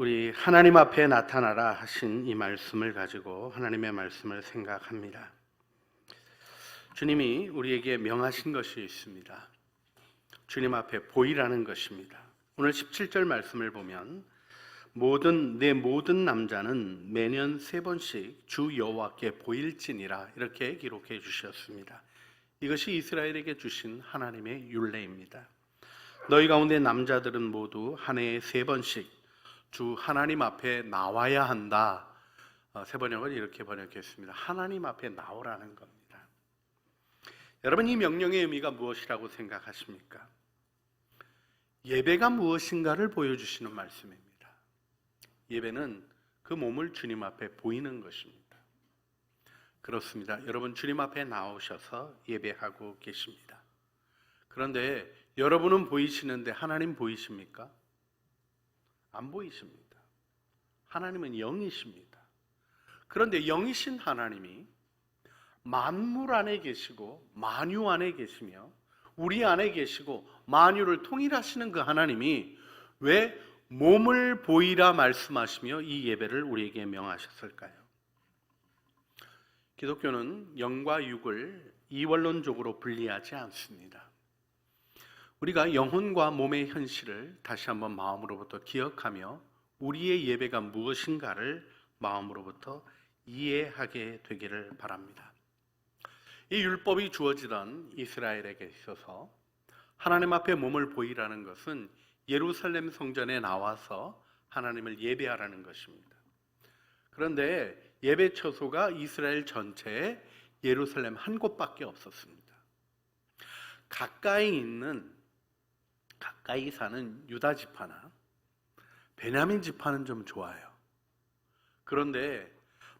우리 하나님 앞에 나타나라 하신 이 말씀을 가지고 하나님의 말씀을 생각합니다. 주님이 우리에게 명하신 것이 있습니다. 주님 앞에 보이라는 것입니다. 오늘 17절 말씀을 보면 내 모든 남자는 매년 3번씩 주 여호와께 보일지니라 이렇게 기록해 주셨습니다. 이것이 이스라엘에게 주신 하나님의 율례입니다. 너희 가운데 남자들은 모두 한 해에 3번씩 주 하나님 앞에 나와야 한다. 새 번역은 이렇게 번역했습니다. 하나님 앞에 나오라는 겁니다. 여러분, 이 명령의 의미가 무엇이라고 생각하십니까? 예배가 무엇인가를 보여주시는 말씀입니다. 예배는 그 몸을 주님 앞에 보이는 것입니다. 그렇습니다. 여러분, 주님 앞에 나오셔서 예배하고 계십니다. 그런데 여러분은 보이시는데 하나님 보이십니까? 안 보이십니다. 하나님은 영이십니다. 그런데 영이신 하나님이 만물 안에 계시고 만유 안에 계시며 우리 안에 계시고 만유를 통일하시는 그 하나님이 왜 몸을 보이라 말씀하시며 이 예배를 우리에게 명하셨을까요? 기독교는 영과 육을 이원론적으로 분리하지 않습니다. 우리가 영혼과 몸의 현실을 다시 한번 마음으로부터 기억하며 우리의 예배가 무엇인가를 마음으로부터 이해하게 되기를 바랍니다. 이 율법이 주어지던 이스라엘에게 있어서 하나님 앞에 몸을 보이라는 것은 예루살렘 성전에 나와서 하나님을 예배하라는 것입니다. 그런데 예배 처소가 이스라엘 전체에 예루살렘 한 곳밖에 없었습니다. 가까이 사는 유다 지파나 베냐민 지파는 좀 좋아요. 그런데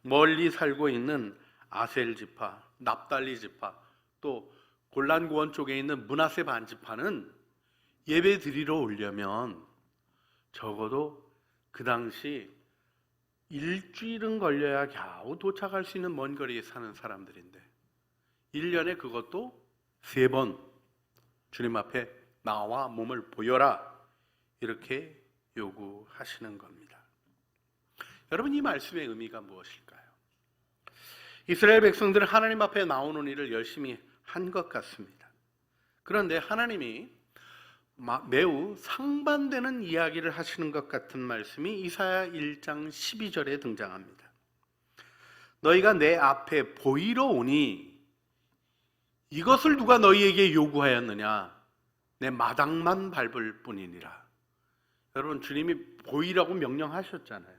멀리 살고 있는 아셀 지파, 납달리 지파, 또 골란 고원 쪽에 있는 므낫세 반 지파는 예배 드리러 오려면 적어도 그 당시 일주일은 걸려야 겨우 도착할 수 있는 먼 거리에 사는 사람들인데 1년에 그것도 3번 주님 앞에 나와 몸을 보여라 이렇게 요구하시는 겁니다. 여러분, 이 말씀의 의미가 무엇일까요? 이스라엘 백성들은 하나님 앞에 나오는 일을 열심히 한 것 같습니다. 그런데 하나님이 매우 상반되는 이야기를 하시는 것 같은 말씀이 이사야 1장 12절에 등장합니다. 너희가 내 앞에 보이러 오니 이것을 누가 너희에게 요구하였느냐? 내 마당만 밟을 뿐이니라. 여러분, 주님이 보이라고 명령하셨잖아요.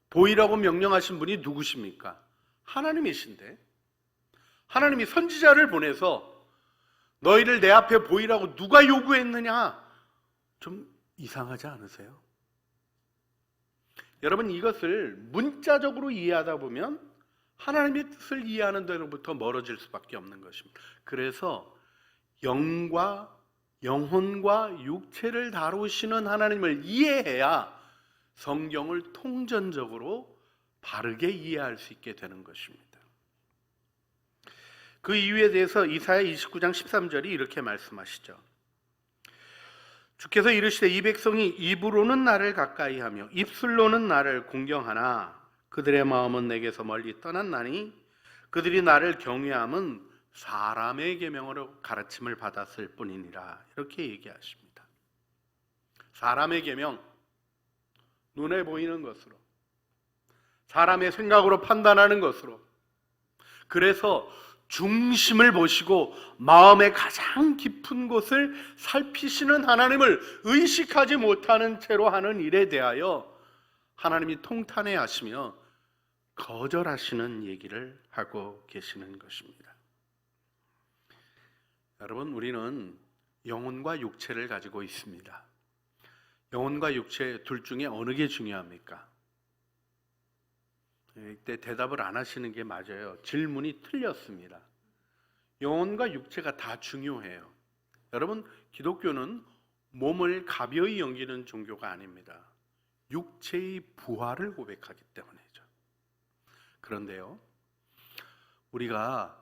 보이라고 명령하신 분이 누구십니까? 하나님이신데 하나님이 선지자를 보내서 너희를 내 앞에 보이라고 누가 요구했느냐? 좀 이상하지 않으세요? 여러분, 이것을 문자적으로 이해하다 보면 하나님의 뜻을 이해하는 데로부터 멀어질 수밖에 없는 것입니다. 그래서 영혼과 육체를 다루시는 하나님을 이해해야 성경을 통전적으로 바르게 이해할 수 있게 되는 것입니다. 그 이유에 대해서 이사야 29장 13절이 이렇게 말씀하시죠. 주께서 이르시되 이 백성이 입으로는 나를 가까이하며 입술로는 나를 공경하나 그들의 마음은 내게서 멀리 떠났나니 그들이 나를 경외함은 사람의 계명으로 가르침을 받았을 뿐이니라 이렇게 얘기하십니다. 사람의 계명, 눈에 보이는 것으로, 사람의 생각으로 판단하는 것으로, 그래서 중심을 보시고 마음의 가장 깊은 곳을 살피시는 하나님을 의식하지 못하는 채로 하는 일에 대하여 하나님이 통탄해 하시며 거절하시는 얘기를 하고 계시는 것입니다. 여러분, 우리는 영혼과 육체를 가지고 있습니다. 영혼과 육체 둘 중에 어느 게 중요합니까? 이때 대답을 안 하시는 게 맞아요. 질문이 틀렸습니다. 영혼과 육체가 다 중요해요. 여러분, 기독교는 몸을 가벼이 여기는 종교가 아닙니다. 육체의 부활을 고백하기 때문이죠. 그런데요, 우리가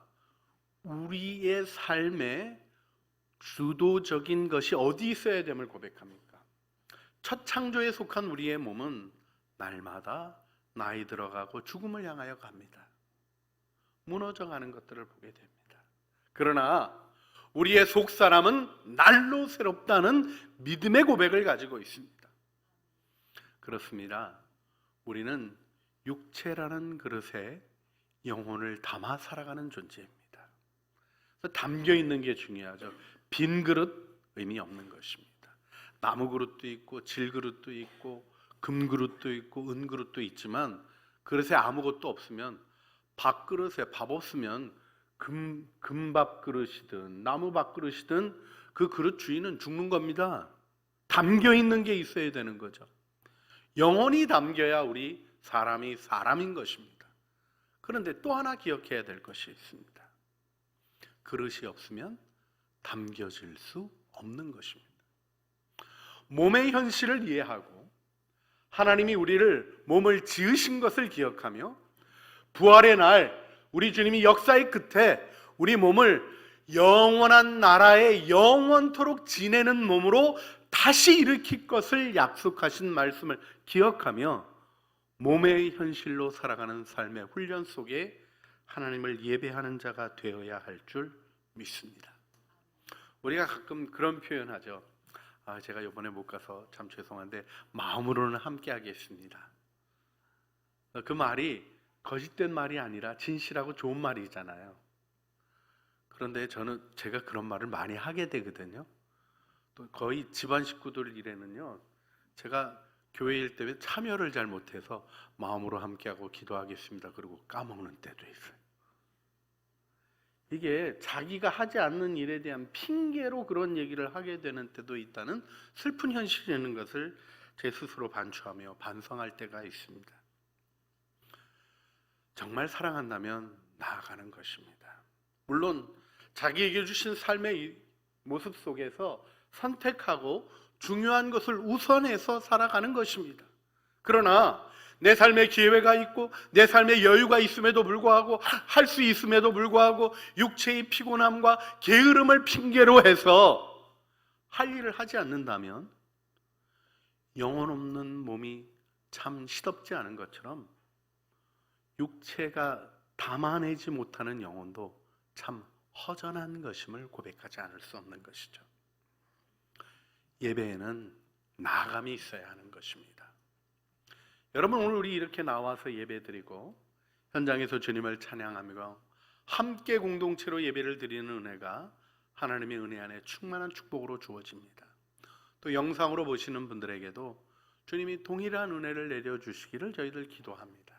우리의 삶에 주도적인 것이 어디 있어야 됨을 고백합니까? 첫 창조에 속한 우리의 몸은 날마다 나이 들어가고 죽음을 향하여 갑니다. 무너져가는 것들을 보게 됩니다. 그러나 우리의 속사람은 날로 새롭다는 믿음의 고백을 가지고 있습니다. 그렇습니다. 우리는 육체라는 그릇에 영혼을 담아 살아가는 존재입니다. 담겨 있는 게 중요하죠. 빈 그릇 의미 없는 것입니다. 나무 그릇도 있고 질 그릇도 있고 금 그릇도 있고 은 그릇도 있지만 그릇에 아무것도 없으면 밥그릇에 밥 없으면 금밥 그릇이든 나무 밥 그릇이든 그 그릇 주인은 죽는 겁니다. 담겨 있는 게 있어야 되는 거죠. 영혼이 담겨야 우리 사람이 사람인 것입니다. 그런데 또 하나 기억해야 될 것이 있습니다. 그릇이 없으면 담겨질 수 없는 것입니다. 몸의 현실을 이해하고 하나님이 우리를 몸을 지으신 것을 기억하며 부활의 날 우리 주님이 역사의 끝에 우리 몸을 영원한 나라에 영원토록 지내는 몸으로 다시 일으킬 것을 약속하신 말씀을 기억하며 몸의 현실로 살아가는 삶의 훈련 속에 하나님을 예배하는 자가 되어야 할 줄 믿습니다. 우리가 가끔 그런 표현하죠. 제가 이번에 못 가서 참 죄송한데 마음으로는 함께 하겠습니다. 그 말이 거짓된 말이 아니라 진실하고 좋은 말이잖아요. 그런데 제가 그런 말을 많이 하게 되거든요. 또 거의 집안 식구들 일에는요, 제가 교회일 때 참여를 잘 못해서 마음으로 함께하고 기도하겠습니다. 그리고 까먹는 때도 있어요. 이게 자기가 하지 않는 일에 대한 핑계로 그런 얘기를 하게 되는 때도 있다는 슬픈 현실이라는 것을 제 스스로 반추하며 반성할 때가 있습니다. 정말 사랑한다면 나아가는 것입니다. 물론 자기에게 주신 삶의 모습 속에서 선택하고 중요한 것을 우선해서 살아가는 것입니다. 그러나 내 삶에 기회가 있고 내 삶에 여유가 있음에도 불구하고 할 수 있음에도 불구하고 육체의 피곤함과 게으름을 핑계로 해서 할 일을 하지 않는다면 영혼 없는 몸이 참 시덥지 않은 것처럼 육체가 담아내지 못하는 영혼도 참 허전한 것임을 고백하지 않을 수 없는 것이죠. 예배에는 나아감이 있어야 하는 것입니다. 여러분, 오늘 우리 이렇게 나와서 예배드리고 현장에서 주님을 찬양하며 함께 공동체로 예배를 드리는 은혜가 하나님의 은혜 안에 충만한 축복으로 주어집니다. 또 영상으로 보시는 분들에게도 주님이 동일한 은혜를 내려주시기를 저희들 기도합니다.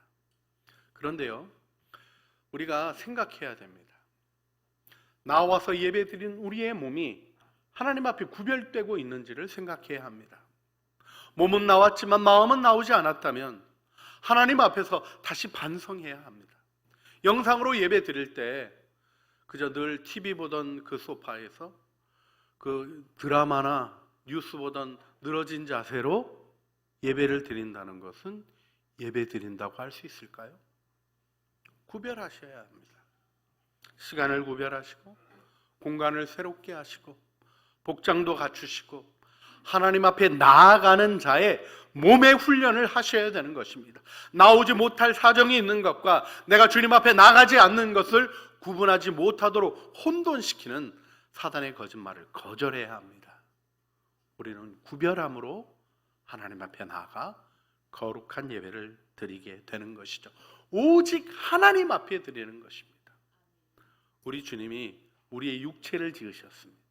그런데요, 우리가 생각해야 됩니다. 나와서 예배드린 우리의 몸이 하나님 앞에 구별되고 있는지를 생각해야 합니다. 몸은 나왔지만 마음은 나오지 않았다면 하나님 앞에서 다시 반성해야 합니다. 영상으로 예배 드릴 때 그저 늘 TV 보던 그 소파에서 그 드라마나 뉴스 보던 늘어진 자세로 예배를 드린다는 것은 예배 드린다고 할 수 있을까요? 구별하셔야 합니다. 시간을 구별하시고 공간을 새롭게 하시고 복장도 갖추시고 하나님 앞에 나아가는 자의 몸의 훈련을 하셔야 되는 것입니다. 나오지 못할 사정이 있는 것과 내가 주님 앞에 나가지 않는 것을 구분하지 못하도록 혼돈시키는 사단의 거짓말을 거절해야 합니다. 우리는 구별함으로 하나님 앞에 나아가 거룩한 예배를 드리게 되는 것이죠. 오직 하나님 앞에 드리는 것입니다. 우리 주님이 우리의 육체를 지으셨습니다.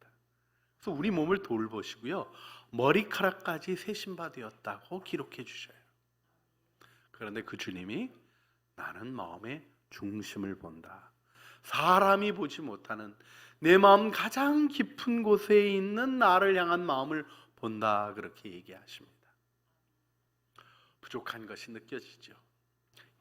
그래서 우리 몸을 돌보시고요, 머리카락까지 세신 바 되었다고 기록해 주셔요. 그런데 그 주님이 나는 마음의 중심을 본다, 사람이 보지 못하는 내 마음 가장 깊은 곳에 있는 나를 향한 마음을 본다, 그렇게 얘기하십니다. 부족한 것이 느껴지죠.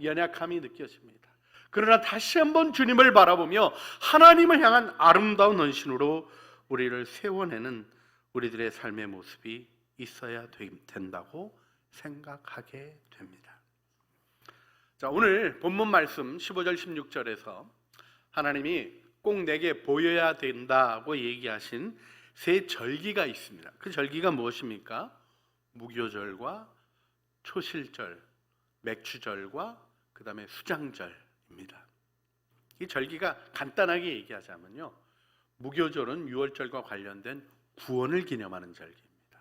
연약함이 느껴집니다. 그러나 다시 한번 주님을 바라보며 하나님을 향한 아름다운 헌신으로 우리를 세워내는 우리들의 삶의 모습이 있어야 된다고 생각하게 됩니다. 자, 오늘 본문 말씀 15절 16절에서 하나님이 꼭 내게 보여야 된다고 얘기하신 세 절기가 있습니다. 그 절기가 무엇입니까? 무교절과 초실절, 맥추절과 그 다음에 수장절입니다. 이 절기가 간단하게 얘기하자면요, 무교절은 유월절과 관련된 구원을 기념하는 절기입니다.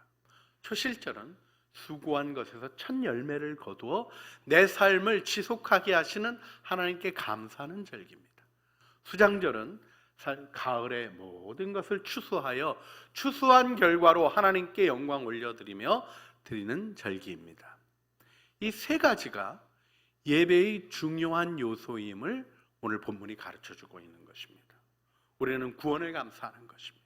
초실절은 수고한 것에서 첫 열매를 거두어 내 삶을 지속하게 하시는 하나님께 감사하는 절기입니다. 수장절은 가을의 모든 것을 추수하여 추수한 결과로 하나님께 영광 올려드리며 드리는 절기입니다. 이 세 가지가 예배의 중요한 요소임을 오늘 본문이 가르쳐주고 있는 것입니다. 우리는 구원을 감사하는 것입니다.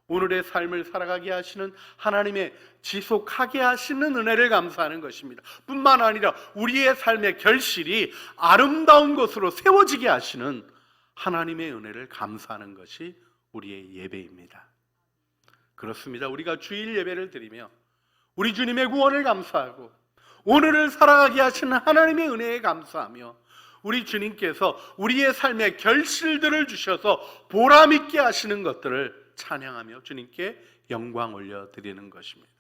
오늘의 삶을 살아가게 하시는 하나님의 지속하게 하시는 은혜를 감사하는 것입니다. 뿐만 아니라 우리의 삶의 결실이 아름다운 것으로 세워지게 하시는 하나님의 은혜를 감사하는 것이 우리의 예배입니다. 그렇습니다. 우리가 주일 예배를 드리며 우리 주님의 구원을 감사하고 오늘을 살아가게 하시는 하나님의 은혜에 감사하며 우리 주님께서 우리의 삶의 결실들을 주셔서 보람 있게 하시는 것들을 찬양하며 주님께 영광 올려드리는 것입니다.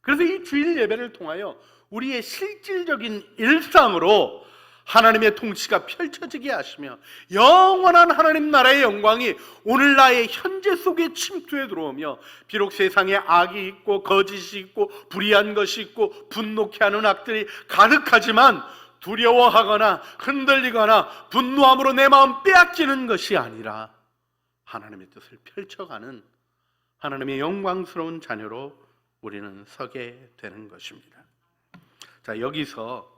그래서 이 주일 예배를 통하여 우리의 실질적인 일상으로 하나님의 통치가 펼쳐지게 하시며 영원한 하나님 나라의 영광이 오늘 나의 현재 속에 침투해 들어오며 비록 세상에 악이 있고 거짓이 있고 불의한 것이 있고 분노케 하는 악들이 가득하지만 두려워하거나 흔들리거나 분노함으로 내 마음 빼앗기는 것이 아니라 하나님의 뜻을 펼쳐가는 하나님의 영광스러운 자녀로 우리는 서게 되는 것입니다. 자, 여기서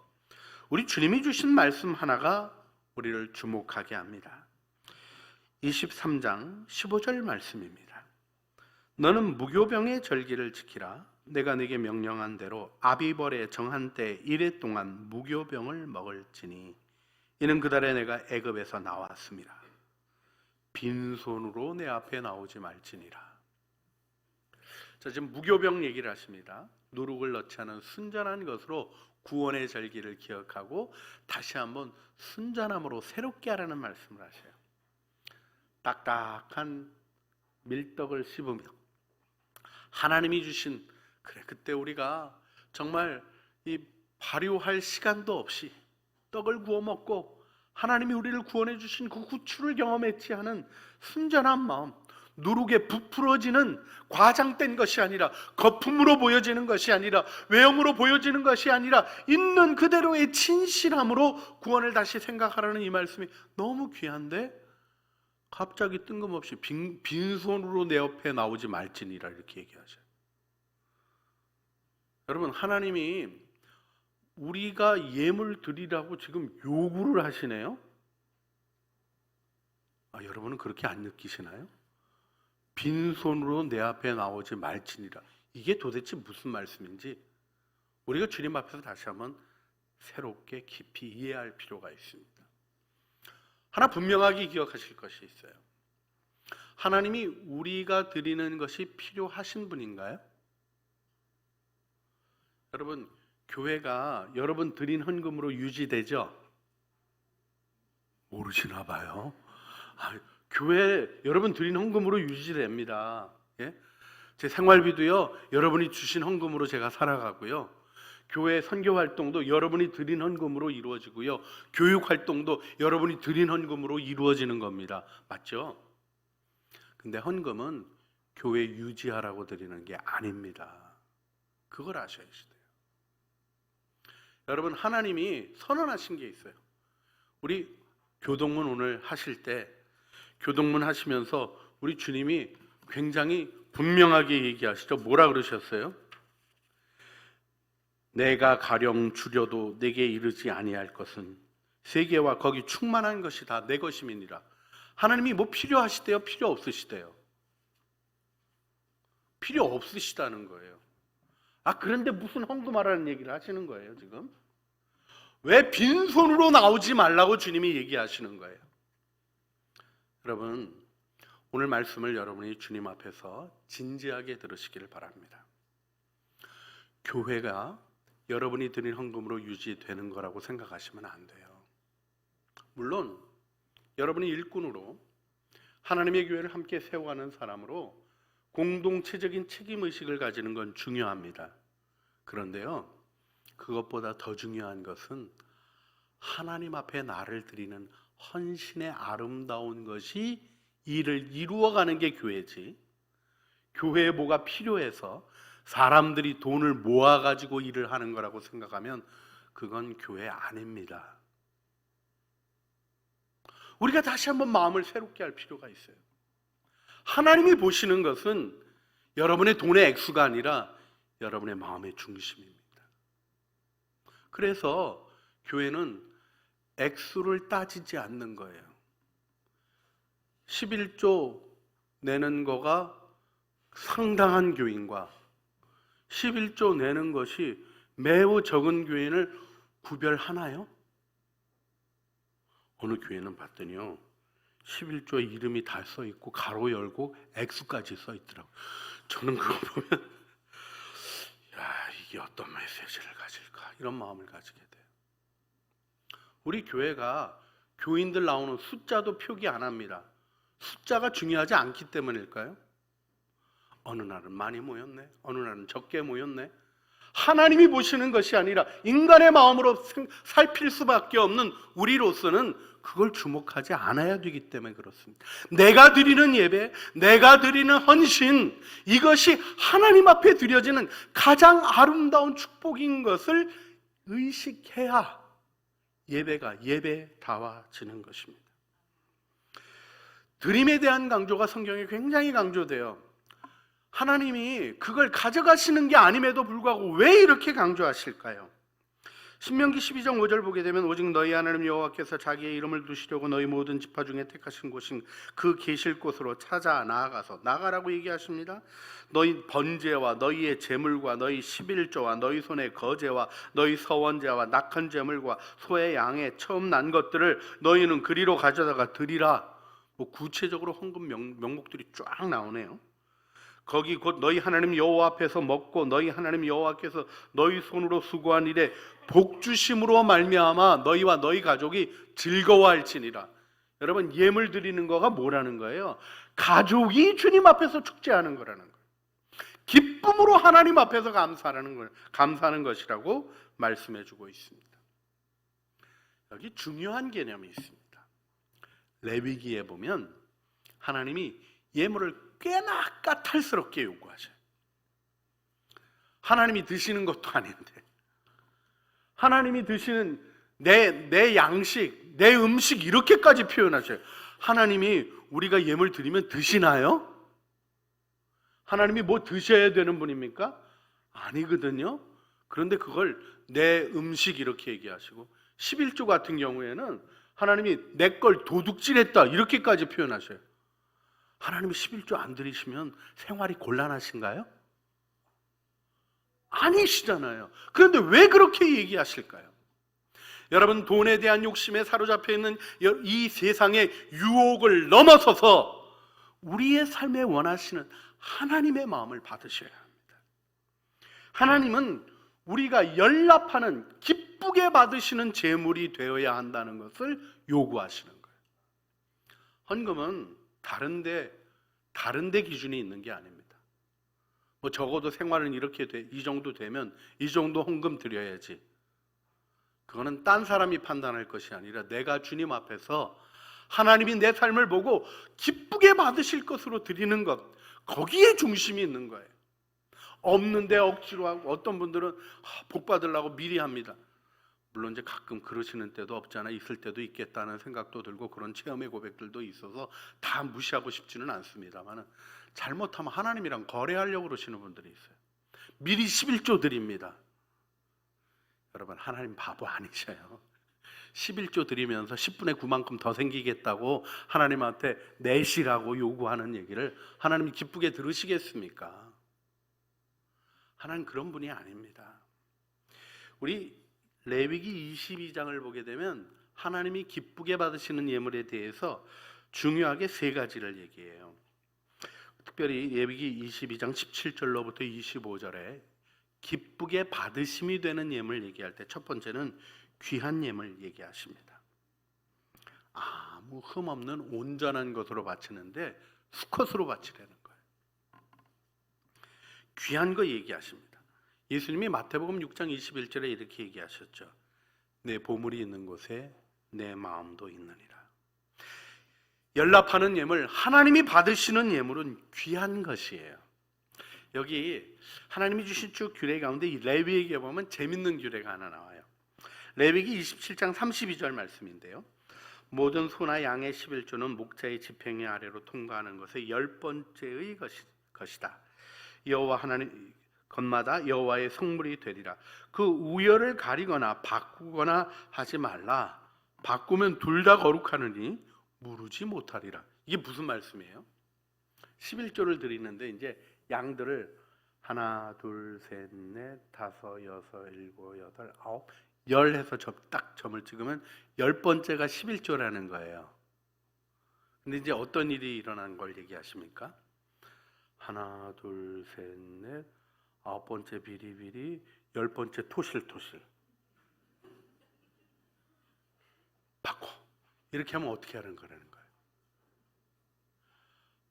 우리 주님이 주신 말씀 하나가 우리를 주목하게 합니다. 23장 15절 말씀입니다. 너는 무교병의 절기를 지키라. 내가 네게 명령한 대로 아비벌에 정한 때 이레 동안 무교병을 먹을지니 이는 그달에 내가 애굽에서 나왔습니다. 빈손으로 내 앞에 나오지 말지니라. 자, 지금 무교병 얘기를 하십니다. 누룩을 넣지 않은 순전한 것으로 구원의 절기를 기억하고 다시 한번 순전함으로 새롭게 하라는 말씀을 하셔요. 딱딱한 밀떡을 씹으며 하나님이 주신 그때 우리가 정말 이 발효할 시간도 없이 떡을 구워 먹고 하나님이 우리를 구원해 주신 그 구출을 경험했지 하는 순전한 마음, 누룩에 부풀어지는 과장된 것이 아니라 거품으로 보여지는 것이 아니라 외형으로 보여지는 것이 아니라 있는 그대로의 진실함으로 구원을 다시 생각하라는 이 말씀이 너무 귀한데 갑자기 뜬금없이 빈손으로 내 옆에 나오지 말지니라 이렇게 얘기하셔요. 여러분, 하나님이 우리가 예물 드리라고 지금 요구를 하시네요. 여러분은 그렇게 안 느끼시나요? 빈손으로 내 앞에 나오지 말지니라. 이게 도대체 무슨 말씀인지 우리가 주님 앞에서 다시 한번 새롭게 깊이 이해할 필요가 있습니다. 하나 분명하게 기억하실 것이 있어요. 하나님이 우리가 드리는 것이 필요하신 분인가요? 여러분, 교회가 여러분 드린 헌금으로 유지되죠? 모르시나 봐요. 교회 여러분 드린 헌금으로 유지됩니다. 예? 제 생활비도요, 여러분이 주신 헌금으로 제가 살아가고요. 교회 선교 활동도 여러분이 드린 헌금으로 이루어지고요. 교육 활동도 여러분이 드린 헌금으로 이루어지는 겁니다. 맞죠? 근데 헌금은 교회 유지하라고 드리는 게 아닙니다. 그걸 아셔야 돼요. 여러분, 하나님이 선언하신 게 있어요. 우리 교동문 오늘 하실 때 교동문 하시면서 우리 주님이 굉장히 분명하게 얘기하시죠. 뭐라 그러셨어요? 내가 가령 주려도 내게 이르지 아니할 것은 세계와 거기 충만한 것이 다 내 것임이니라. 하나님이 뭐 필요하시대요? 필요 없으시대요? 필요 없으시다는 거예요. 그런데 무슨 헌금하라는 얘기를 하시는 거예요, 지금? 왜 빈손으로 나오지 말라고 주님이 얘기하시는 거예요? 여러분, 오늘 말씀을 여러분이 주님 앞에서 진지하게 들으시기를 바랍니다. 교회가 여러분이 드린 헌금으로 유지되는 거라고 생각하시면 안 돼요. 물론 여러분이 일꾼으로 하나님의 교회를 함께 세워가는 사람으로 공동체적인 책임의식을 가지는 건 중요합니다. 그런데요, 그것보다 더 중요한 것은 하나님 앞에 나를 드리는 헌신의 아름다운 것이 일을 이루어가는 게 교회지, 교회에 뭐가 필요해서 사람들이 돈을 모아가지고 일을 하는 거라고 생각하면 그건 교회 아닙니다. 우리가 다시 한번 마음을 새롭게 할 필요가 있어요. 하나님이 보시는 것은 여러분의 돈의 액수가 아니라 여러분의 마음의 중심입니다. 그래서 교회는 액수를 따지지 않는 거예요. 11조 내는 거가 상당한 교인과 11조 내는 것이 매우 적은 교인을 구별하나요? 어느 교회는 봤더니요, 11조에 이름이 다 써 있고 가로 열고 액수까지 써 있더라고요. 저는 그거 보면 이게 어떤 메시지를 가질까, 이런 마음을 가지게 돼요. 우리 교회가 교인들 나오는 숫자도 표기 안 합니다. 숫자가 중요하지 않기 때문일까요? 어느 날은 많이 모였네, 어느 날은 적게 모였네. 하나님이 보시는 것이 아니라 인간의 마음으로 살필 수밖에 없는 우리로서는 그걸 주목하지 않아야 되기 때문에 그렇습니다. 내가 드리는 예배, 내가 드리는 헌신, 이것이 하나님 앞에 드려지는 가장 아름다운 축복인 것을 의식해야 예배가 예배다워지는 것입니다. 드림에 대한 강조가 성경에 굉장히 강조돼요. 하나님이 그걸 가져가시는 게 아님에도 불구하고 왜 이렇게 강조하실까요? 신명기 12장 5절 보게 되면 오직 너희 하나님 여호와께서 자기의 이름을 두시려고 너희 모든 지파 중에 택하신 곳인 그 계실 곳으로 찾아 나아가서, 나가라고 얘기하십니다. 너희 번제와 너희의 제물과 너희 11조와 너희 손의 거제와 너희 서원제와 낙한 제물과 소의 양의 처음 난 것들을 너희는 그리로 가져다가 드리라. 뭐 구체적으로 헌금 명목들이 쫙 나오네요. 거기 곧 너희 하나님 여호와 앞에서 먹고 너희 하나님 여호와께서 너희 손으로 수고한 일에 복주심으로 말미암아 너희와 너희 가족이 즐거워할지니라. 여러분, 예물 드리는 거가 뭐라는 거예요? 가족이 주님 앞에서 축제하는 거라는 거예요. 기쁨으로 하나님 앞에서 감사하는 것이라고 말씀해 주고 있습니다. 여기 중요한 개념이 있습니다. 레위기에 보면 하나님이 예물을 꽤나 까탈스럽게 요구하셔요. 하나님이 드시는 것도 아닌데, 하나님이 드시는 내 양식, 내 음식 이렇게까지 표현하셔요. 하나님이 우리가 예물 드리면 드시나요? 하나님이 뭐 드셔야 되는 분입니까? 아니거든요. 그런데 그걸 내 음식 이렇게 얘기하시고, 11조 같은 경우에는 하나님이 내 걸 도둑질했다 이렇게까지 표현하셔요. 하나님이 11조 안 드리시면 생활이 곤란하신가요? 아니시잖아요. 그런데 왜 그렇게 얘기하실까요? 여러분, 돈에 대한 욕심에 사로잡혀 있는 이 세상의 유혹을 넘어서서 우리의 삶에 원하시는 하나님의 마음을 받으셔야 합니다. 하나님은 우리가 연락하는 기쁘게 받으시는 제물이 되어야 한다는 것을 요구하시는 거예요. 헌금은 다른데 기준이 있는 게 아닙니다. 뭐 적어도 생활은 이렇게 이 정도 되면 이 정도 헌금 드려야지. 그거는 딴 사람이 판단할 것이 아니라 내가 주님 앞에서 하나님이 내 삶을 보고 기쁘게 받으실 것으로 드리는 것, 거기에 중심이 있는 거예요. 없는데 억지로 하고, 어떤 분들은 복 받으려고 미리 합니다. 물론 이제 가끔 그러시는 때도 없잖아. 있을 때도 있겠다는 생각도 들고 그런 체험의 고백들도 있어서 다 무시하고 싶지는 않습니다만, 잘못하면 하나님이랑 거래하려고 그러시는 분들이 있어요. 미리 11조 드립니다. 여러분, 하나님 바보 아니셔요. 11조 드리면서 10분의 9만큼 더 생기겠다고 하나님한테 내시라고 요구하는 얘기를 하나님이 기쁘게 들으시겠습니까? 하나님 그런 분이 아닙니다. 우리 레위기 22장을 보게 되면 하나님이 기쁘게 받으시는 예물에 대해서 중요하게 세 가지를 얘기해요. 특별히 레위기 22장 17절로부터 25절에 기쁘게 받으심이 되는 예물 얘기할 때 첫 번째는 귀한 예물 얘기하십니다. 아무 흠 없는 온전한 것으로 바치는데 수컷으로 바치라는 거예요. 귀한 거 얘기하십니다. 예수님이 마태복음 6장 21절에 이렇게 얘기하셨죠. 내 보물이 있는 곳에 내 마음도 있느니라. 연락하는 예물, 하나님이 받으시는 예물은 귀한 것이에요. 여기 하나님이 주신 쭉 규례 가운데 이 레위기에 보면 재밌는 규례가 하나 나와요. 레위기 27장 32절 말씀인데요. 모든 소나 양의 11조는 목자의 지팡이 아래로 통과하는 것의 10번째의 것이다. 여호와 하나님 것마다 여호와의 성물이 되리라. 그 우열을 가리거나 바꾸거나 하지 말라. 바꾸면 둘 다 거룩하느니 무르지 못하리라. 이게 무슨 말씀이에요? 11조를 드리는데 이제 양들을 하나, 둘, 셋, 넷, 다섯, 여섯, 일곱, 여덟, 아홉, 열 해서 딱 점을 찍으면 10번째가 11조라는 거예요. 근데 이제 어떤 일이 일어난 걸 얘기하십니까? 하나, 둘, 셋, 넷, 9번째 비리비리, 10번째 토실토실. 바꿔. 이렇게 하면 어떻게 하는 거라는 거예요?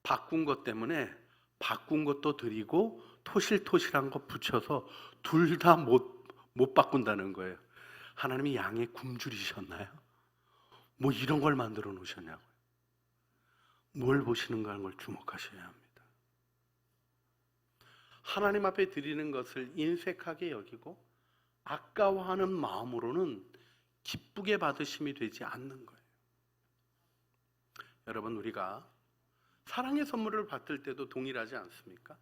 바꾼 것 때문에 바꾼 것도 드리고 토실토실한 거 붙여서 둘 다 못 바꾼다는 거예요. 하나님이 양에 굶주리셨나요? 뭐 이런 걸 만들어 놓으셨냐고요. 뭘 보시는가 하는 걸 주목하셔야 합니다. 하나님 앞에 드리는 것을 인색하게 여기고 아까워하는 마음으로는 기쁘게 받으심이 되지 않는 거예요. 여러분, 우리가 사랑의 선물을 받을 때도 동일하지 않습니까?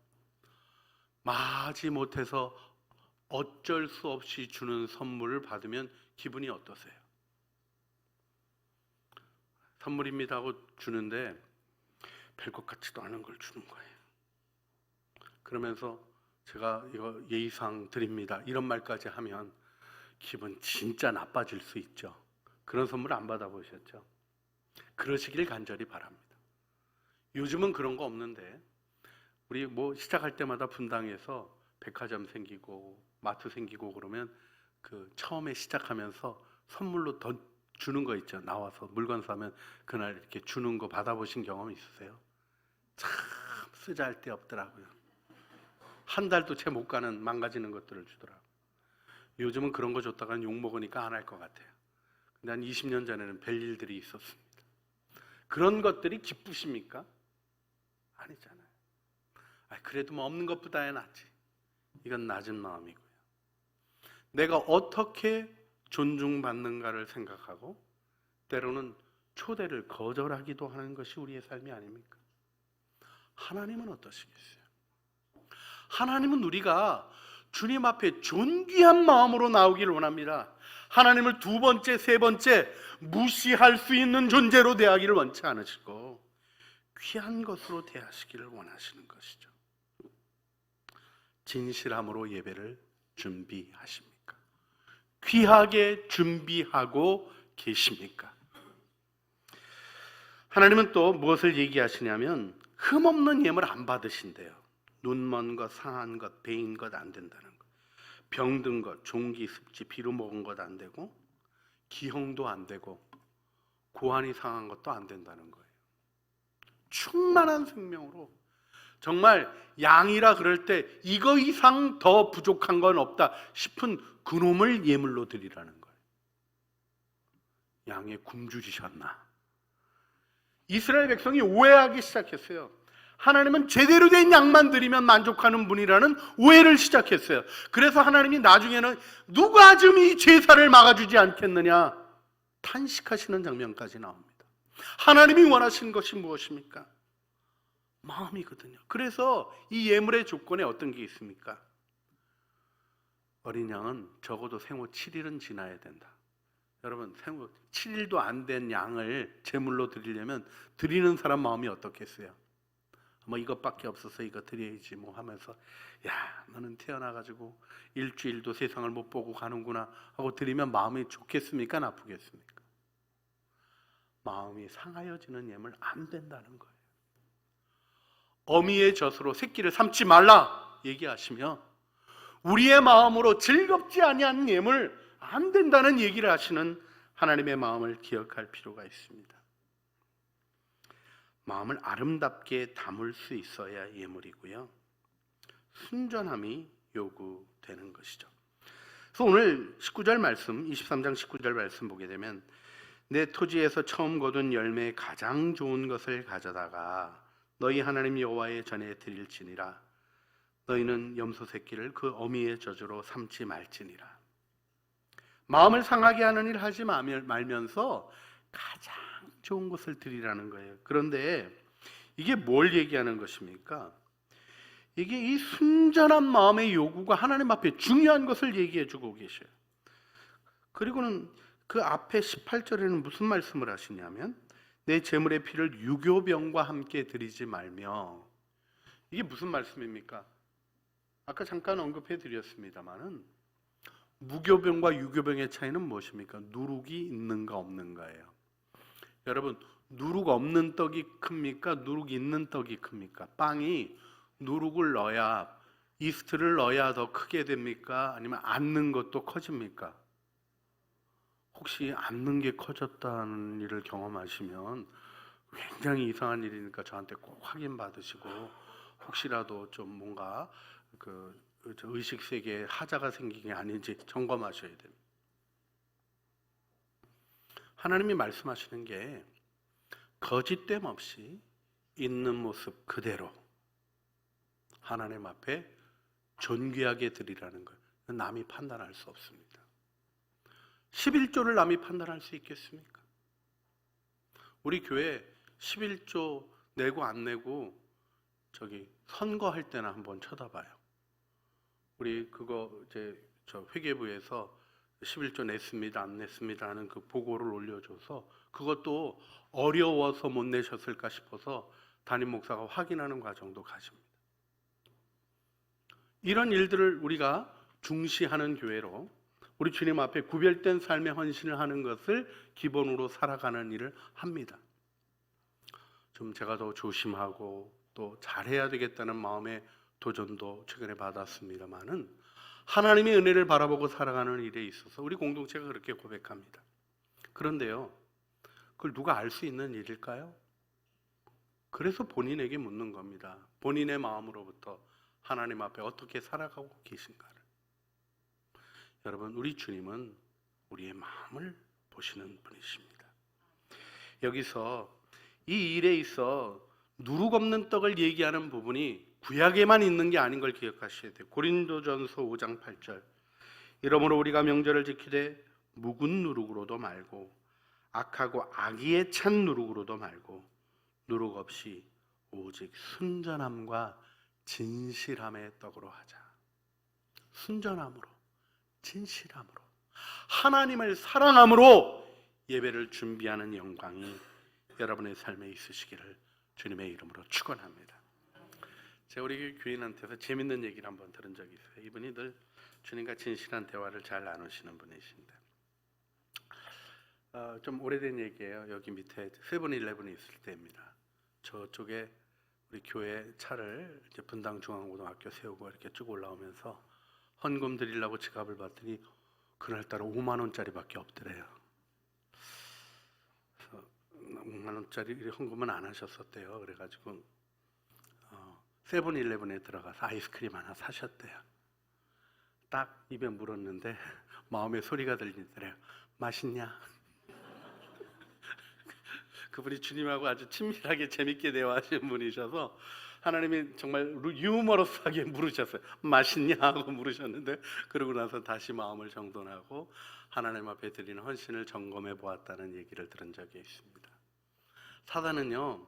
마지 못해서 어쩔 수 없이 주는 선물을 받으면 기분이 어떠세요? 선물입니다 하고 주는데 별 것 같지도 않은 걸 주는 거예요. 그러면서 제가 이거 예의상 드립니다 이런 말까지 하면 기분 진짜 나빠질 수 있죠. 그런 선물 안 받아보셨죠? 그러시길 간절히 바랍니다. 요즘은 그런 거 없는데 우리 뭐 시작할 때마다 분당에서 백화점 생기고 마트 생기고 그러면 그 처음에 시작하면서 선물로 더 주는 거 있죠. 나와서 물건 사면 그날 이렇게 주는 거 받아보신 경험 있으세요? 참 쓰잘데 데 없더라고요. 한 달도 채 못 가는 망가지는 것들을 주더라고요. 요즘은 그런 거 줬다가는 욕 먹으니까 안 할 것 같아요. 근데 한 20년 전에는 별일들이 있었습니다. 그런 것들이 기쁘십니까? 아니잖아요. 그래도 뭐 없는 것보다야 낫지. 이건 낮은 마음이고요. 내가 어떻게 존중받는가를 생각하고 때로는 초대를 거절하기도 하는 것이 우리의 삶이 아닙니까? 하나님은 어떠시겠어요? 하나님은 우리가 주님 앞에 존귀한 마음으로 나오길 원합니다. 하나님을 두 번째, 세 번째 무시할 수 있는 존재로 대하기를 원치 않으시고 귀한 것으로 대하시기를 원하시는 것이죠. 진실함으로 예배를 준비하십니까? 귀하게 준비하고 계십니까? 하나님은 또 무엇을 얘기하시냐면 흠없는 예물 안 받으신대요. 눈먼 것, 상한 것, 배인 것 안 된다는 것, 병든 것, 종기, 습지, 비루 먹은 것 안 되고 기형도 안 되고 고환이 상한 것도 안 된다는 거예요. 충만한 생명으로 정말 양이라 그럴 때 이거 이상 더 부족한 건 없다 싶은 그놈을 예물로 드리라는 거예요. 양에 굶주리셨나? 이스라엘 백성이 오해하기 시작했어요. 하나님은 제대로 된 양만 드리면 만족하는 분이라는 오해를 시작했어요. 그래서 하나님이 나중에는 누가 좀 이 제사를 막아주지 않겠느냐 탄식하시는 장면까지 나옵니다. 하나님이 원하시는 것이 무엇입니까? 마음이거든요. 그래서 이 예물의 조건에 어떤 게 있습니까? 어린 양은 적어도 생후 7일은 지나야 된다. 여러분, 생후 7일도 안 된 양을 제물로 드리려면 드리는 사람 마음이 어떻겠어요? 뭐 이것밖에 없어서 이거 드려야지 뭐 하면서 야 너는 태어나가지고 일주일도 세상을 못 보고 가는구나 하고 드리면 마음이 좋겠습니까? 나쁘겠습니까? 마음이 상하여지는 예물 안 된다는 거예요. 어미의 젖으로 새끼를 삼지 말라 얘기하시며 우리의 마음으로 즐겁지 아니한 예물 안 된다는 얘기를 하시는 하나님의 마음을 기억할 필요가 있습니다. 마음을 아름답게 담을 수 있어야 예물이고요. 순전함이 요구되는 것이죠. 그래서 오늘 19절 말씀, 23장 19절 말씀 보게 되면 내 토지에서 처음 거둔 열매의 가장 좋은 것을 가져다가 너희 하나님 여호와의 전에 드릴지니라. 너희는 염소 새끼를 그 어미의 저주로 삼지 말지니라. 마음을 상하게 하는 일 하지 말면서 가장 좋은 것을 드리라는 거예요. 그런데 이게 뭘 얘기하는 것입니까? 이게 이 순전한 마음의 요구가 하나님 앞에 중요한 것을 얘기해 주고 계셔요. 그리고는 그 앞에 18절에는 무슨 말씀을 하시냐면 내 재물의 피를 유교병과 함께 드리지 말며. 이게 무슨 말씀입니까? 아까 잠깐 언급해 드렸습니다마는 무교병과 유교병의 차이는 무엇입니까? 누룩이 있는가 없는가예요. 여러분, 누룩 없는 떡이 큽니까? 누룩 있는 떡이 큽니까? 빵이 누룩을 넣어야, 이스트를 넣어야 더 크게 됩니까? 아니면 안 넣은 것도 커집니까? 혹시 안 넣은 게 커졌다는 일을 경험하시면 굉장히 이상한 일이니까 저한테 꼭 확인 받으시고 혹시라도 좀 뭔가 의식 세계에 하자가 생긴 게 아닌지 점검하셔야 됩니다. 하나님이 말씀하시는 게 거짓됨 없이 있는 모습 그대로 하나님 앞에 존귀하게 드리라는 거예요. 남이 판단할 수 없습니다. 11조를 남이 판단할 수 있겠습니까? 우리 교회 11조 내고 안 내고 선거할 때나 한번 쳐다봐요. 우리 저 회계부에서 11조 냈습니다, 안 냈습니다 하는 그 보고를 올려줘서 그것도 어려워서 못 내셨을까 싶어서 담임 목사가 확인하는 과정도 가십니다. 이런 일들을 우리가 중시하는 교회로 우리 주님 앞에 구별된 삶의 헌신을 하는 것을 기본으로 살아가는 일을 합니다. 좀 제가 더 조심하고 또 잘해야 되겠다는 마음의 도전도 최근에 받았습니다마는 하나님의 은혜를 바라보고 살아가는 일에 있어서 우리 공동체가 그렇게 고백합니다. 그런데요, 그걸 누가 알 수 있는 일일까요? 그래서 본인에게 묻는 겁니다. 본인의 마음으로부터 하나님 앞에 어떻게 살아가고 계신가를. 여러분, 우리 주님은 우리의 마음을 보시는 분이십니다. 여기서 이 일에 있어 누룩 없는 떡을 얘기하는 부분이 구약에만 있는 게 아닌 걸 기억하셔야 돼요. 고린도전서 5장 8절 이러므로 우리가 명절을 지키되 묵은 누룩으로도 말고 악하고 악의에 찬 누룩으로도 말고 누룩 없이 오직 순전함과 진실함의 떡으로 하자. 순전함으로, 진실함으로, 하나님을 사랑함으로 예배를 준비하는 영광이 여러분의 삶에 있으시기를 주님의 이름으로 축원합니다. 제가 우리 교인한테서 재밌는 얘기를 한번 들은 적이 있어요. 이분이 늘 주님과 진실한 대화를 잘 나누시는 분이신데 좀 오래된 얘기예요. 여기 밑에 세븐일레븐이 있을 때입니다. 저쪽에 우리 교회 차를 이제 분당 중앙고등학교 세우고 이렇게 쭉 올라오면서 헌금 드리려고 지갑을 봤더니 그날따라 5만 원짜리밖에 없더래요. 그래서 5만 원짜리 헌금은 안 하셨었대요. 그래가지고 세븐일레븐에 들어가서 아이스크림 하나 사셨대요. 딱 입에 물었는데 마음에 소리가 들리더래요. 맛있냐? 그분이 주님하고 아주 친밀하게 재밌게 대화하시는 분이셔서 하나님이 정말 유머러스하게 물으셨어요. 맛있냐? 하고 물으셨는데 그러고 나서 다시 마음을 정돈하고 하나님 앞에 드리는 헌신을 점검해 보았다는 얘기를 들은 적이 있습니다. 사단은요,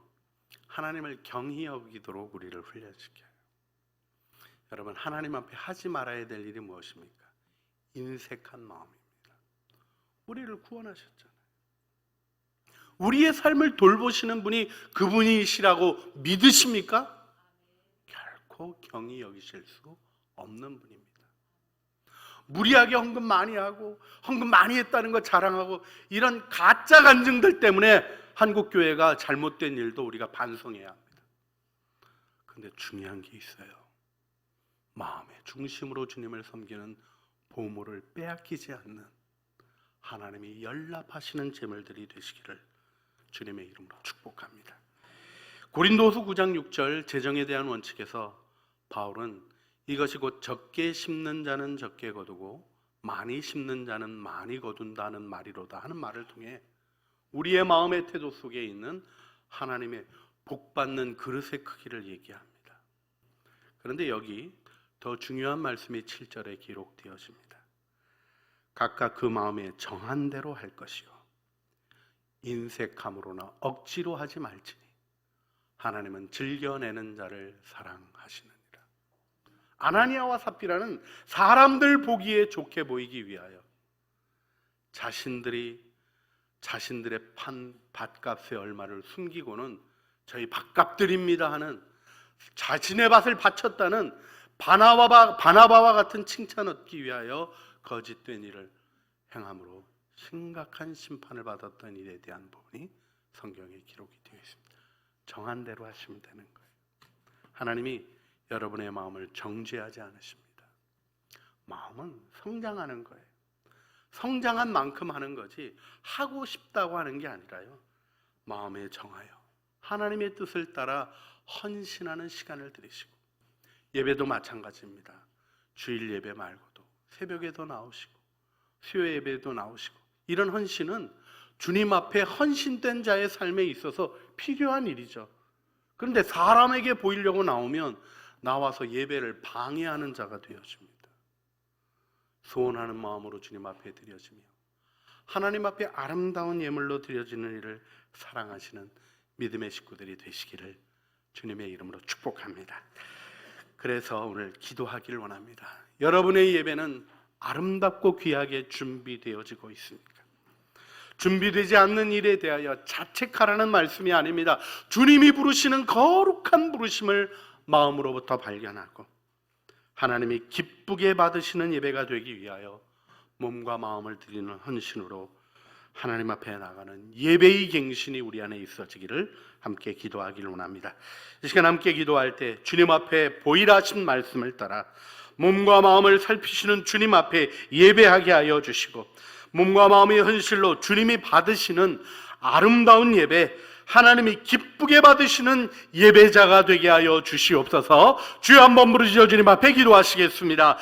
하나님을 경히 여기도록 우리를 훈련시켜요. 여러분, 하나님 앞에 하지 말아야 될 일이 무엇입니까? 인색한 마음입니다. 우리를 구원하셨잖아요. 우리의 삶을 돌보시는 분이 그분이시라고 믿으십니까? 결코 경히 여기실 수 없는 분입니다. 무리하게 헌금 많이 하고 헌금 많이 했다는 거 자랑하고 이런 가짜 간증들 때문에 한국교회가 잘못된 일도 우리가 반성해야 합니다. 그런데 중요한 게 있어요. 마음의 중심으로 주님을 섬기는 보물을 빼앗기지 않는 하나님이 연락하시는 재물들이 되시기를 주님의 이름으로 축복합니다. 고린도후서 9장 6절 재정에 대한 원칙에서 바울은 이것이 곧 적게 심는 자는 적게 거두고 많이 심는 자는 많이 거둔다는 말이로다 하는 말을 통해 우리의 마음의 태도 속에 있는 하나님의 복받는 그릇의 크기를 얘기합니다. 그런데 여기 더 중요한 말씀이 7절에 기록되어집니다. 각각 그 마음에 정한 대로 할 것이요 인색함으로나 억지로 하지 말지니 하나님은 즐겨내는 자를 사랑하시느니라. 아나니아와 삽비라는 사람들 보기에 좋게 보이기 위하여 자신들의 판 밭값의 얼마를 숨기고는 저희 밭값드립니다 하는 자신의 밭을 바쳤다는 바나바와 같은 칭찬 얻기 위하여 거짓된 일을 행함으로 심각한 심판을 받았던 일에 대한 부분이 성경에 기록이 되어 있습니다. 정한 대로 하시면 되는 거예요. 하나님이 여러분의 마음을 정죄하지 않으십니다. 마음은 성장하는 거예요. 성장한 만큼 하는 거지 하고 싶다고 하는 게 아니라요, 마음에 정하여 하나님의 뜻을 따라 헌신하는 시간을 들이시고, 예배도 마찬가지입니다. 주일 예배 말고도 새벽에도 나오시고 수요 예배도 나오시고, 이런 헌신은 주님 앞에 헌신된 자의 삶에 있어서 필요한 일이죠. 그런데 사람에게 보이려고 나오면 나와서 예배를 방해하는 자가 되어집니다. 소원하는 마음으로 주님 앞에 드려지며 하나님 앞에 아름다운 예물로 드려지는 일을 사랑하시는 믿음의 식구들이 되시기를 주님의 이름으로 축복합니다. 그래서 오늘 기도하기를 원합니다. 여러분의 예배는 아름답고 귀하게 준비되어지고 있습니까? 준비되지 않는 일에 대하여 자책하라는 말씀이 아닙니다. 주님이 부르시는 거룩한 부르심을 마음으로부터 발견하고 하나님이 기쁘게 받으시는 예배가 되기 위하여 몸과 마음을 드리는 헌신으로 하나님 앞에 나가는 예배의 갱신이 우리 안에 있어지기를 함께 기도하기를 원합니다. 이 시간 함께 기도할 때 주님 앞에 보이라 하신 말씀을 따라 몸과 마음을 살피시는 주님 앞에 예배하게 하여 주시고, 몸과 마음의 헌신로 주님이 받으시는 아름다운 예배, 하나님이 기쁘게 받으시는 예배자가 되게 하여 주시옵소서. 주여 한번 부르시죠. 주님 앞에 기도하시겠습니다.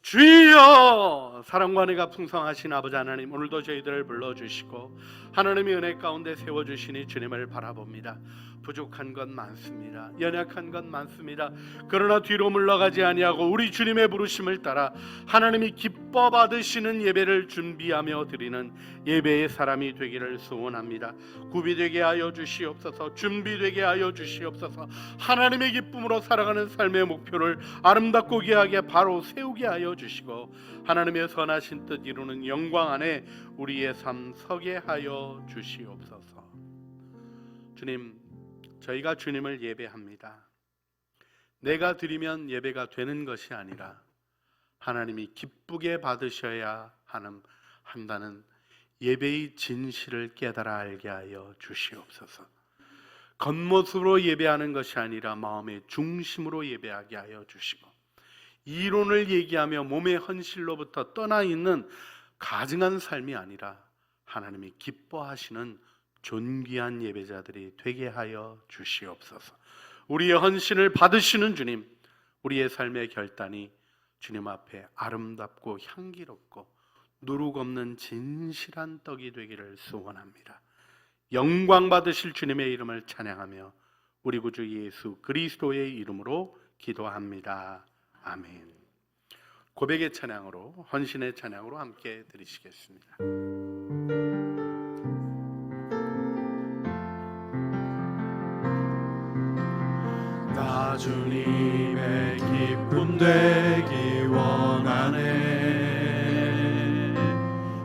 주여, 사랑과 은혜가 풍성하신 아버지 하나님, 오늘도 저희들을 불러주시고 하나님의 은혜 가운데 세워주시니 주님을 바라봅니다. 부족한 것 많습니다. 연약한 것 많습니다. 그러나 뒤로 물러가지 아니하고 우리 주님의 부르심을 따라 하나님이 기뻐 받으시는 예배를 준비하며 드리는 예배의 사람이 되기를 소원합니다. 구비되게 하여 주시옵소서. 준비되게 하여 주시옵소서. 하나님의 기쁨으로 살아가는 삶의 목표를 아름답고 귀하게 바로 세우게 하여 주시고 하나님의 선하신 뜻 이루는 영광 안에 우리의 삶 서게 하여 주시옵소서. 주님, 저희가 주님을 예배합니다. 내가 드리면 예배가 되는 것이 아니라 하나님이 기쁘게 받으셔야 한다는 예배의 진실을 깨달아 알게 하여 주시옵소서. 겉모습으로 예배하는 것이 아니라 마음의 중심으로 예배하게 하여 주시고, 이론을 얘기하며 몸의 헌신로부터 떠나 있는 가증한 삶이 아니라 하나님이 기뻐하시는 존귀한 예배자들이 되게 하여 주시옵소서. 우리의 헌신을 받으시는 주님, 우리의 삶의 결단이 주님 앞에 아름답고 향기롭고 누룩 없는 진실한 떡이 되기를 소원합니다. 영광 받으실 주님의 이름을 찬양하며 우리 구주 예수 그리스도의 이름으로 기도합니다. 아멘. 고백의 찬양으로, 헌신의 찬양으로 함께 드리시겠습니다. 나 주님의 기쁨 되기 원하네.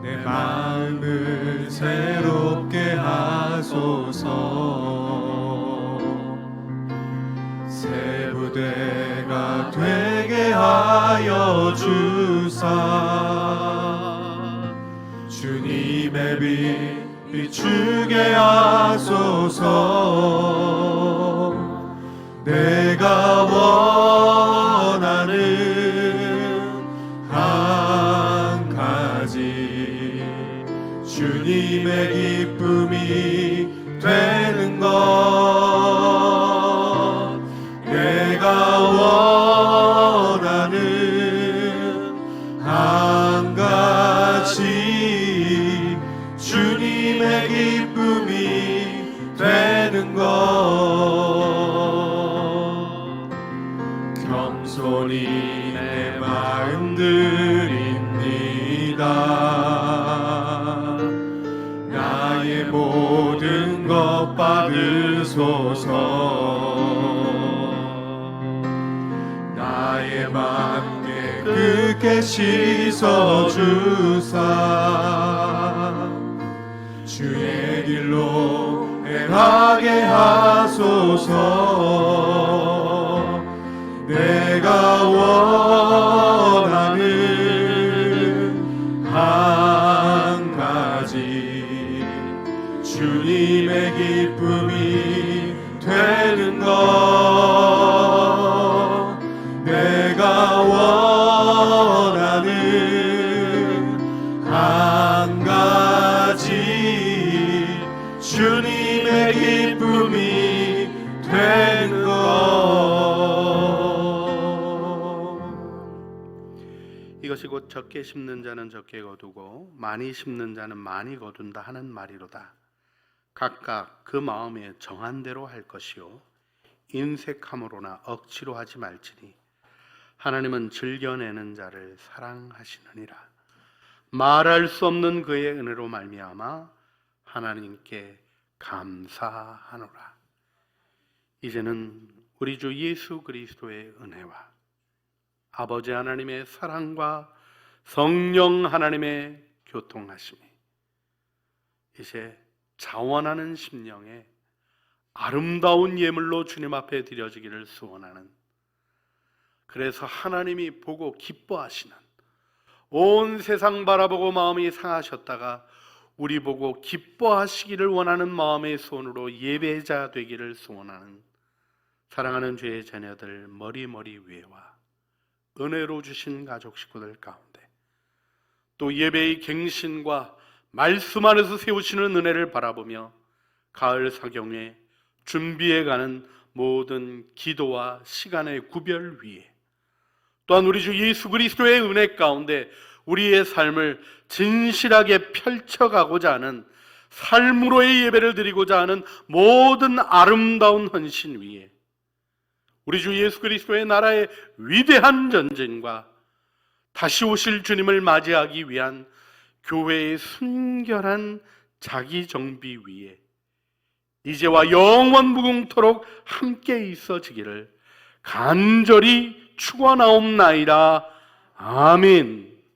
내 마음을 새롭게 하소서. 새 부대가 되게 하여 주사. 주님의 빛 비추게 하소서. 내가 원하는 한 가지, 주님의 기쁨이 되는 것. 내가 원하는 모든 것 받으소서. 나의 맘 깨끗게 씻어주사 주의 길로 행하게 하소서. 내가 원하는 한 가지 주님의 기쁨이 되는 것. 내가 원하는 한 가지 주님의 기쁨이 되는 것. 이것이 곧 적게 심는 자는 적게 거두고 많이 심는 자는 많이 거둔다 하는 말이로다. 각각 그 마음에 정한 대로 할 것이요 인색함으로나 억지로 하지 말지니 하나님은 즐겨내는 자를 사랑하시느니라. 말할 수 없는 그의 은혜로 말미암아 하나님께 감사하노라. 이제는 우리 주 예수 그리스도의 은혜와 아버지 하나님의 사랑과 성령 하나님의 교통하심이 이제 자원하는 심령에 아름다운 예물로 주님 앞에 드려지기를 소원하는, 그래서 하나님이 보고 기뻐하시는, 온 세상 바라보고 마음이 상하셨다가 우리 보고 기뻐하시기를 원하는 마음의 손으로 예배자 되기를 소원하는 사랑하는 주의 자녀들 머리머리 위에와 은혜로 주신 가족 식구들 가운데 또 예배의 갱신과 말씀 안에서 세우시는 은혜를 바라보며 가을 사경에 준비해가는 모든 기도와 시간의 구별 위에 또한 우리 주 예수 그리스도의 은혜 가운데 우리의 삶을 진실하게 펼쳐가고자 하는, 삶으로의 예배를 드리고자 하는 모든 아름다운 헌신 위에 우리 주 예수 그리스도의 나라의 위대한 전쟁과 다시 오실 주님을 맞이하기 위한 교회의 순결한 자기 정비 위에 이제와 영원 무궁토록 함께 있어지기를 간절히 축원하옵나이다. 아멘.